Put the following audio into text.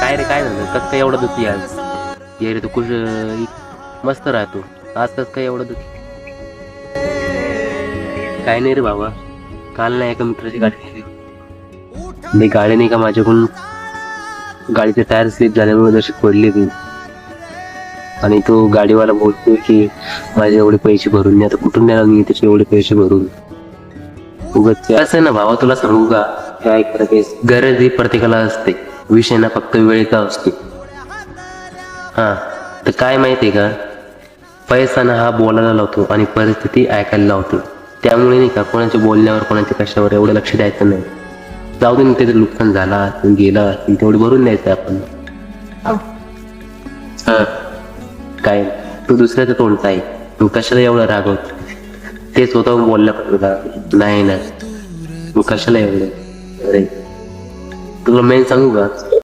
काय रे, काय झालं? कसं काय एवढं दुखी आज? ये रे, तू खुश मस्त राहतो. आज कसं काय एवढं दुखी? काय नाही रे बाबा. काल नाही एका मित्राची गाडी नेली. मी गाडी नाही का माझ्याकडून गाडीचे टायर स्लिप झाल्यामुळे जशी पडली ती. आणि तो गाडीवाला बोलतोय की माझे एवढे पैसे भरून नाही, आता कुठून देणार मी त्याचे एवढे पैसे भरून? उगाच असं आहे ना भावा, तुला सांगू का? काय गरज ही प्रत्येकाला असते, विषय ना फक्त वेळेचा असतो. हा, तर काय माहितीये का, पैसा ना हा बोलायला लावतो आणि परिस्थिती ऐकायला लावतो. त्यामुळे नाही का, कोणाच्या बोलण्यावर कोणाच्या कशावर एवढं लक्ष द्यायचं नाही. जाऊ दे ना, त्याचं नुकसान झाला गेला तेवढे भरून द्यायचं आपण. हा, काय तू दुसऱ्याचं तोंडचा आहे, तू कशाला एवढं रागवत? ते स्वतःहून बोलल्या तुला नाही ना, तू कशाला एवढं? अरे तुला मेन सांगू का,